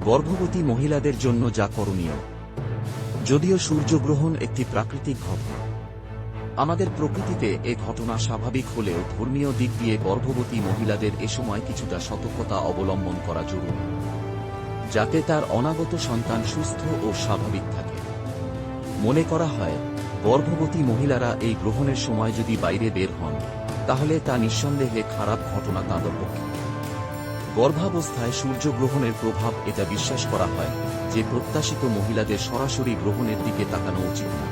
গর্ভবতী মহিলাদের জন্য যা করণীয়। যদিও সূর্যগ্রহণ একটি প্রাকৃতিক ঘটনা, আমাদের প্রকৃতিতে এ ঘটনা স্বাভাবিক হলেও ধর্মীয় দিক দিয়ে গর্ভবতী মহিলাদের এ সময় কিছুটা সতর্কতা অবলম্বন করা জরুরি, যাতে তার অনাগত সন্তান সুস্থ ও স্বাভাবিক থাকে। মনে করা হয়, গর্ভবতী মহিলারা এই গ্রহণের সময় যদি বাইরে বের হন, তাহলে তা নিঃসন্দেহে খারাপ ঘটনা তাদের পক্ষে। গর্ভাবস্থায় সূর্যগ্রহণের প্রভাব এটা বিশ্বাস করা হয় যে প্রত্যাশিত মহিলাদের সরাসরি গ্রহণের দিকে তাকানো উচিত না।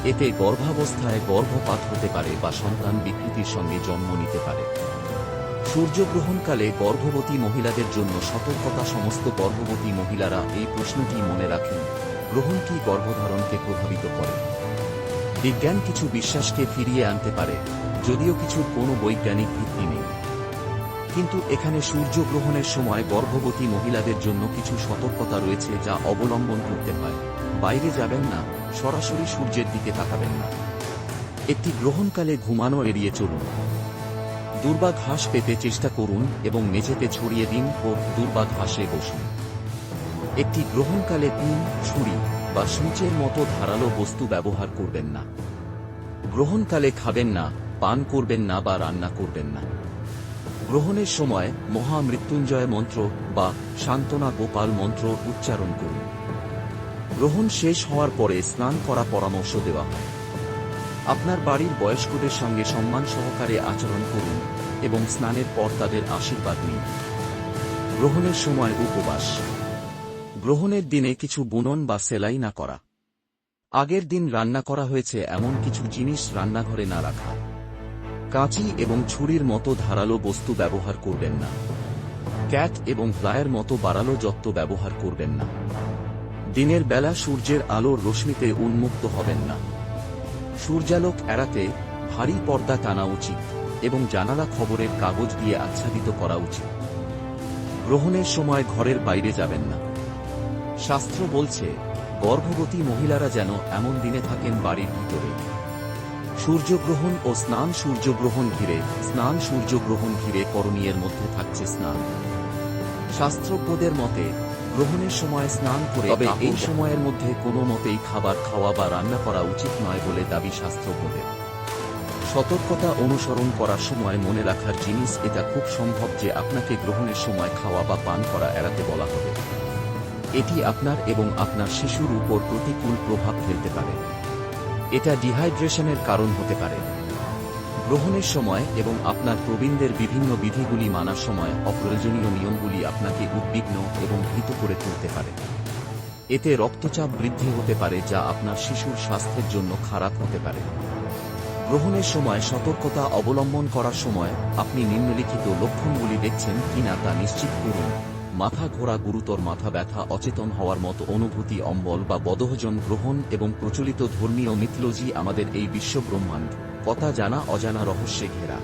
এতে গর্ভাবস্থায় গর্ভপাত হতে পারে বা সন্তান বিকৃতির সঙ্গে জন্ম নিতে পারে। সূর্যগ্রহণকালে গর্ভবতী মহিলাদের জন্য সতর্কতা। সমস্ত গর্ভবতী মহিলারা এই প্রশ্নটি মনে রাখেন, গ্রহণ কি গর্ভধারণকে প্রভাবিত করে? বিজ্ঞান কিছু বিশ্বাসকে ফিরিয়ে আনতে পারে, যদিও কিছুর কোনো বৈজ্ঞানিক ভিত্তি নেই। কিন্তু এখানে সূর্যগ্রহণের সময় গর্ভবতী মহিলাদের জন্য কিছু সতর্কতা রয়েছে যা অবলম্বন করতে হয়। বাইরে যাবেন না, সরাসরি সূর্যের দিকে তাকাবেন না। একটি গ্রহণকালে ঘুমানো এড়িয়ে চলুন। দুর্বা ঘাস পেতে চেষ্টা করুন এবং মেঝেতে ছড়িয়ে দিন ও দুর্বা ঘাসে বসুন। একটি গ্রহণকালে পিন, ছুরি বা সূচের মতো ধারালো বস্তু ব্যবহার করবেন না। গ্রহণকালে খাবেন না, পান করবেন না বা রান্না করবেন না। গ্রহণের সময় মহামৃত্যুঞ্জয় মন্ত্র বা সান্ত্বনা গোপাল মন্ত্র উচ্চারণ করুন। গ্রহণ শেষ হওয়ার পরে স্নান করা পরামর্শ দেওয়া হয়। আপনার বাড়ির বয়স্কদের সঙ্গে সম্মান সহকারে আচরণ করুন এবং স্নানের পর তাদের আশীর্বাদ নিন। গ্রহণের সময় উপবাস। গ্রহণের দিনে কিছু বুনন বা সেলাই না করা। আগের দিন রান্না করা হয়েছে এমন কিছু জিনিস রান্নাঘরে না রাখা। কাঁচি এবং ছুরির মতো ধারালো বস্তু ব্যবহার করবেন না। ক্যাট এবং ফ্লায়ের মতো বাড়ালো যত্ন ব্যবহার করবেন না। দিনের বেলা সূর্যের আলোর রশ্মিতে উন্মুক্ত হবেন না। সূর্যালোক এড়াতে ভারী পর্দা টানা উচিত এবং জানালা খবরের কাগজ দিয়ে আচ্ছাদিত করা উচিত। গ্রহণের সময় ঘরের বাইরে যাবেন না। শাস্ত্র বলছে, গর্ভবতী মহিলারা যেন এমন দিনে থাকেন বাড়ির ভিতরে। সূর্যগ্রহণ ও স্নান। সূর্যগ্রহণ ঘিরে স্নান। সূর্যগ্রহণ ঘিরে করণীয়ের মধ্যে থাকছে স্নান। শাস্ত্রজ্ঞদের মতে গ্রহণের সময় স্নান করে, তবে এই সময়ের মধ্যে কোনো মতেই খাবার খাওয়া বা রান্না করা উচিত নয় বলে দাবি শাস্ত্রজ্ঞদের। সতর্কতা অনুসরণ করার সময় মনে রাখার জিনিস, এটা খুব সম্ভব যে আপনাকে গ্রহণের সময় খাওয়া বা পান করা এড়াতে বলা হবে। এটি আপনার এবং আপনার শিশুর উপর প্রতিকূল প্রভাব ফেলতে পারে। এটা ডিহাইড্রেশনের কারণ হতে পারে। গ্রহণের সময় এবং আপনার প্রবীণদের বিভিন্ন বিধিগুলি মানার সময় অপ্রয়োজনীয় নিয়মগুলি আপনাকে উদ্বিগ্ন এবং ভীত করে তুলতে পারে। এতে রক্তচাপ বৃদ্ধি হতে পারে, যা আপনার শিশুর স্বাস্থ্যের জন্য খারাপ হতে পারে। গ্রহণের সময় সতর্কতা অবলম্বন করার সময় আপনি নিম্নলিখিত লক্ষণগুলি দেখছেন কিনা তা নিশ্চিত করুন। মাথা ঘোরা, গুরুতর মাথা ব্যথা, অচেতন হওয়ার মতো অনুভূতি, অম্বল বা বদহজম। গ্রহণ এবং প্রচলিত ধর্মীয় মিথোলজি আমাদের এই বিশ্বব্রহ্মাণ্ড কথা জানা অজানা রহস্যে ঘেরা।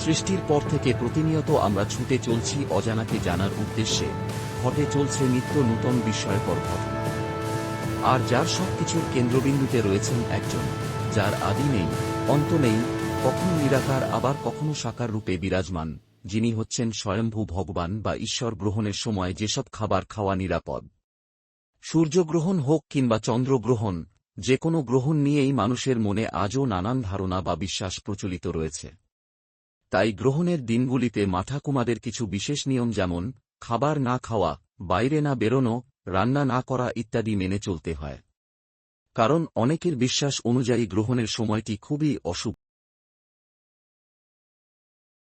সৃষ্টির পর থেকে প্রতিনিয়ত আমরা ছুটে চলছি অজানাকে জানার উদ্দেশ্যে। ঘটে চলছে নিত্য নূতন বিস্ময়কর ঘটনা। আর যার সবকিছুর কেন্দ্রবিন্দুতে রয়েছেন একজন, যার আদি নেই, অন্ত নেই, কখনো নিরাকার আবার কখনো সাকার রূপে বিরাজমান, যিনি হচ্ছেন স্বয়ম্ভূ ভগবান বা ঈশ্বর। গ্রহণের সময় যেসব খাবার খাওয়া নিরাপদ, সূর্যগ্রহণ হোক কিংবা চন্দ্রগ্রহণ, যে কোনো গ্রহণ নিয়েই মানুষের মনে আজও নানান ধারণা বা বিশ্বাস প্রচলিত রয়েছে। তাই গ্রহণের দিনগুলিতে মাঠাকুমাদের কিছু বিশেষ নিয়ম, যেমন খাবার না খাওয়া, বাইরে না বেরোনো, রান্না না করা ইত্যাদি মেনে চলতে হয়। কারণ অনেকের বিশ্বাস অনুযায়ী গ্রহণের সময়টি খুবই অশুভ।